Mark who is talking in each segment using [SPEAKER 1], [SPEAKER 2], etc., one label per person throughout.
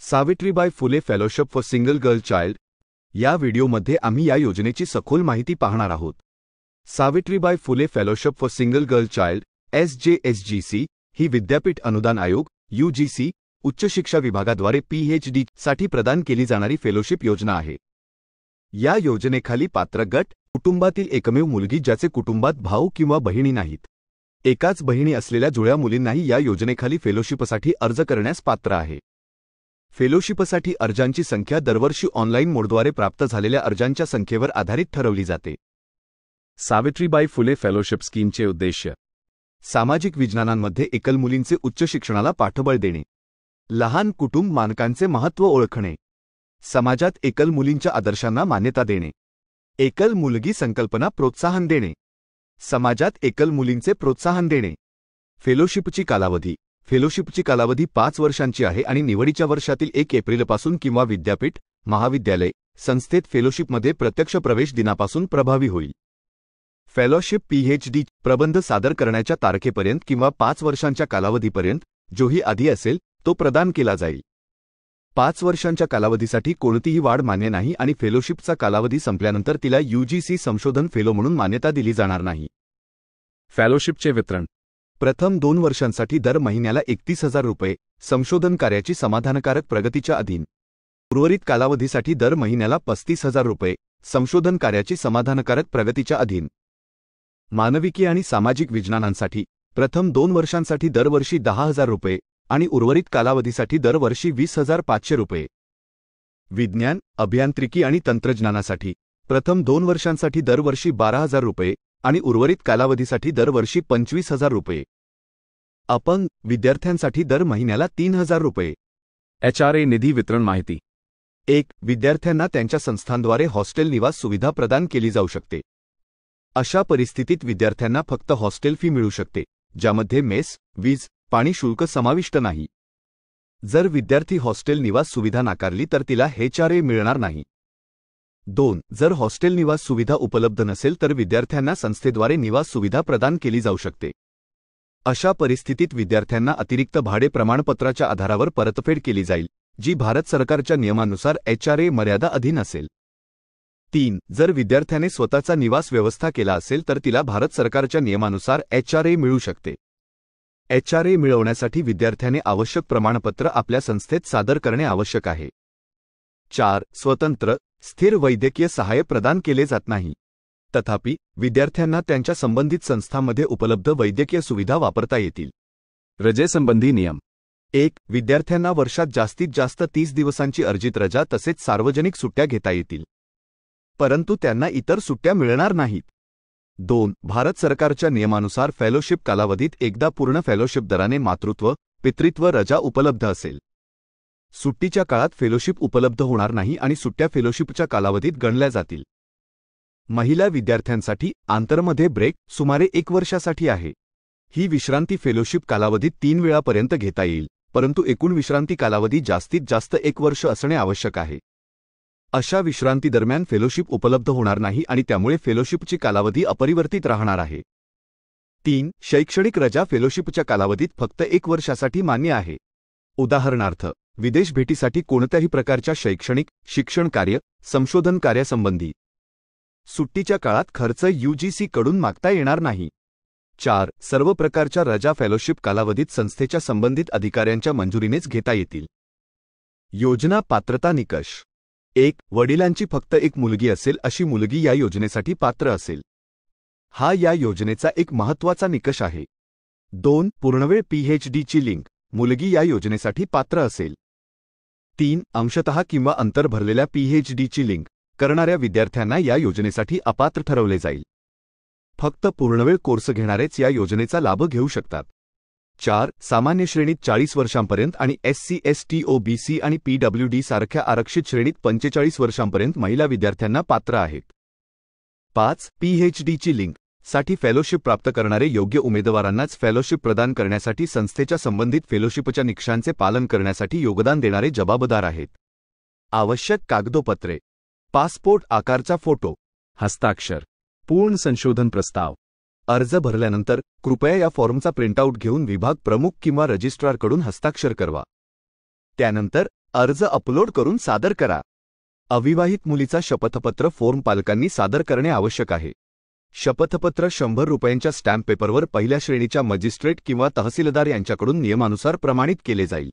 [SPEAKER 1] Savitribai Phule fellowship for single girl child या व्हिडिओमध्ये आम्ही या योजनेची सखोल माहिती पाहणार आहोत। Savitribai Phule fellowship for single girl child SJSGC ही विद्यापीठ अनुदान आयोग UGC उच्च शिक्षा विभागाद्वारे PhD साठी प्रदान केली जाणारी फेलोशिप योजना आहे। या योजनेखाली पात्र गट कुटुंबातील एकमेव मुलगी ज्याचे कुटुंबात भाऊ किंवा बहिणी नाहीत, एकाच बहिणी असलेल्या जुळ्या मुलींनाही या योजनेखाली फेलोशिपसाठी अर्ज करण्यास पात्र आहे। फेलोशिपसाठी अर्जांची संख्या दरवर्षी ऑनलाईन मोडद्वारे प्राप्त झालेल्या अर्जांच्या संख्येवर आधारित ठरवली जाते।
[SPEAKER 2] सावित्रीबाई फुले फेलोशिप स्कीमचे उद्देश्य
[SPEAKER 1] सामाजिक विज्ञानांमध्ये एकल मुलींचे उच्च शिक्षणाला पाठबळ देणे, लहान कुटुंब मानकांचे महत्त्व ओळखणे, समाजात एकल मुलींच्या आदर्शांना मान्यता देणे, एकल मुलगी संकल्पना प्रोत्साहन देणे, समाजात एकल मुलींचे प्रोत्साहन देणे। फेलोशिपची कालावधी 5 वर्षांची आहे आणि निवडीच्या वर्षातील 1 एप्रिलपासून किंवा विद्यापीठ, महाविद्यालय, संस्थेत फेलोशिपमध्ये प्रत्यक्ष प्रवेश दिनापासून प्रभावी होईल। फेलोशिप PhD प्रबंध सादर करण्याच्या तारखेपर्यंत किंवा 5 वर्षांच्या कालावधीपर्यंत जोही आधी असेल तो प्रदान केला जाईल। 5 वर्षांच्या कालावधीसाठी कोणतीही वाढ मान्य नाही आणि फेलोशिपचा कालावधी संपल्यानंतर तिला UGC संशोधन फेलो म्हणून मान्यता दिली जाणार नाही।
[SPEAKER 2] फेलोशिपचे वितरण
[SPEAKER 1] प्रथम 2 वर्षांसाठी दर महिन्याला 31,000 रुपये संशोधन कार्याची समाधानकारक प्रगतीच्या अधीन, उर्वरित कालावधीसाठी दर महिन्याला 35,000 रुपये संशोधन कार्याची समाधानकारक प्रगतीच्या अधीन। मानविकी आणि सामाजिक विज्ञानांसाठी प्रथम 2 वर्षांसाठी दरवर्षी 10,000 रुपये आणि उर्वरित कालावधीसाठी दरवर्षी 20,500 रुपये। विज्ञान, अभियांत्रिकी आणि तंत्रज्ञानासाठी प्रथम 2 वर्षांसाठी दरवर्षी 12,000 रुपये आणि उर्वरित कालावधीसाठी दरवर्षी 25,000 रुपये। अपंग विद्यार्थ्यांसाठी दर महिन्याला 3,000 रुपये।
[SPEAKER 2] HRA निधी वितरण माहिती
[SPEAKER 1] 1. विद्यार्थ्यांना त्यांच्या संस्थांद्वारे हॉस्टेल निवास सुविधा प्रदान केली जाऊ शकते। अशा परिस्थितीत विद्यार्थ्यांना फक्त हॉस्टेल फी मिळू शकते, ज्यामध्ये मेस, वीज, पाणी शुल्क समाविष्ट नाही। जर विद्यार्थी हॉस्टेल निवास सुविधा नाकारली तर तिला HRA मिळणार नाही। 2. जर हॉस्टेल निवास सुविधा उपलब्ध नसेल तर विद्यार्थ्यांना संस्थेद्वारे निवास सुविधा प्रदान केली जाऊ शकते। अशा परिस्थितीत विद्यार्थ्यांना अतिरिक्त भाडे प्रमाणपत्राच्या आधारावर परतफेड केली जाईल, जी भारत सरकारच्या नियमानुसार HRA मर्यादा अधीन असेल। 3. जर विद्यार्थ्याने स्वतःचा निवास व्यवस्था केला असेल तर तिला भारत सरकारच्या नियमानुसार HRA मिळू शकते। HRA मिळवण्यासाठी विद्यार्थ्याने आवश्यक प्रमाणपत्र आपल्या संस्थेत सादर करणे आवश्यक आहे। 4. स्वतंत्र, स्थिर वैद्यकीय सहाय्य प्रदान केले जात नाही, तथापि विद्यार्थ्यांना त्यांच्या संबंधित संस्थांमध्ये उपलब्ध वैद्यकीय सुविधा वापरता येतील।
[SPEAKER 2] रजेसंबंधी नियम
[SPEAKER 1] 1. विद्यार्थ्यांना वर्षात जास्तीत जास्त 30 दिवसांची अर्जित रजा तसेच सार्वजनिक सुट्ट्या घेता येतील, परंतु त्यांना इतर सुट्ट्या मिळणार नाहीत। 2. भारत सरकारच्या नियमानुसार फेलोशिप कालावधीत एकदा पूर्ण फेलोशिप दराने मातृत्व, पितृत्व रजा उपलब्ध असेल। सुट्टीच्या काळात फेलोशिप उपलब्ध होणार नाही आणि सुट्ट्या फेलोशिपच्या कालावधीत गणल्या जातील। महिला विद्यार्थ्यांसाठी आंतरमध्ये ब्रेक सुमारे 1 वर्षासाठी आहे। ही विश्रांती फेलोशिप कालावधीत 3 वेळापर्यंत घेता येईल, परंतु एकूण विश्रांती कालावधी जास्तीत जास्त 1 वर्ष असणे आवश्यक आहे। अशा विश्रांती दरम्यान फेलोशिप उपलब्ध होणार नाही आणि त्यामुळे फेलोशिपची कालावधी अपरिवर्तित राहणार आहे। 3. शैक्षणिक रजा फेलोशिपच्या कालावधीत फक्त 1 वर्षासाठी मान्य आहे। उदाहरणार्थ, विदेश भेटीसाठी कोणत्याही प्रकारच्या शैक्षणिक, शिक्षण कार्य, संशोधन कार्यासंबंधी सुट्टीच्या काळात खर्च UGC कडून मागता येणार नाही। 4. सर्व प्रकारच्या रजा फेलोशिप कालावधीत संस्थेच्या संबंधित अधिकाऱ्यांच्या मंजुरीनेच घेता येतील। योजना पात्रता निकष 1. वडिलांची फक्त 1 मुलगी असेल अशी मुलगी या योजनेसाठी पात्र असेल। हा या योजनेचा एक महत्त्वाचा निकष आहे। 2. पूर्णवेळ PhD ची लिंक मुलगी या योजनेसाठी पात्र असेल। 3. अंशतः किंवा अंतर भरलेल्या PhD ची लिंक करणाऱ्या विद्यार्थ्यांना या योजनेसाठी अपात्र ठरवले जाईल। फक्त पूर्णवेळ कोर्स घेणारेच या योजनेचा लाभ घेऊ शकतात। 4. सामान्य श्रेणीत 40 वर्षांपर्यंत आणि SC ST OBC आणि PWD सारख्या आरक्षित श्रेणीत 45 वर्षांपर्यंत महिला विद्यार्थ्यांना पात्र आहेत। 5. PhD ची लिंक साठी फेलोशिप प्राप्त करणारे योग्य उमेदवारांनाच फेलोशिप प्रदान करण्यासाठी संस्थेच्या संबंधित फेलोशिपच्या निकषांचे पालन करण्यासाठी योगदान देणारे जबाबदार आहेत। आवश्यक कागदोपत्रे: पासपोर्ट आकारचा फोटो,
[SPEAKER 2] हस्ताक्षर, पूर्ण संशोधन प्रस्ताव।
[SPEAKER 1] अर्ज भरल्यानंतर कृपया या फॉर्मचा प्रिंटआउट घेऊन विभाग प्रमुख किंवा रजिस्ट्रारकडून हस्ताक्षर करवा। त्यानंतर अर्ज अपलोड करून सादर करा. अविवाहित मुलीचा शपथपत्र फॉर्म पालकांनी सादर करणे आवश्यक आहे. शपथपत्र 100 रुपयांच्या स्टॅम्प पेपरवर पहिल्या श्रेणीच्या मजिस्ट्रेट किंवा तहसीलदार यांच्याकडून नियमानुसार प्रमाणित केले जाईल.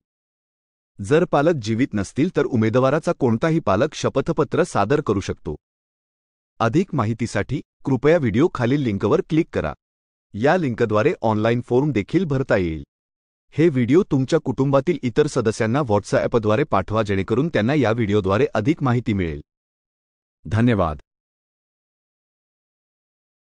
[SPEAKER 1] जर पालक जीवित नसतील तर उमेदवाराचा कोणताही पालक शपथपत्र सादर करू शकतो. अधिक माहितीसाठी कृपया व्हिडिओ खालील लिंकवर क्लिक करा. या लिंकद्वारे ऑनलाईन फॉर्म देखील भरता येईल. हे व्हिडिओ तुमच्या कुटुंबातील इतर सदस्यांना व्हॉट्सॲपद्वारे पाठवा जेणेकरून त्यांना या व्हिडिओद्वारे अधिक माहिती मिळेल.
[SPEAKER 2] धन्यवाद.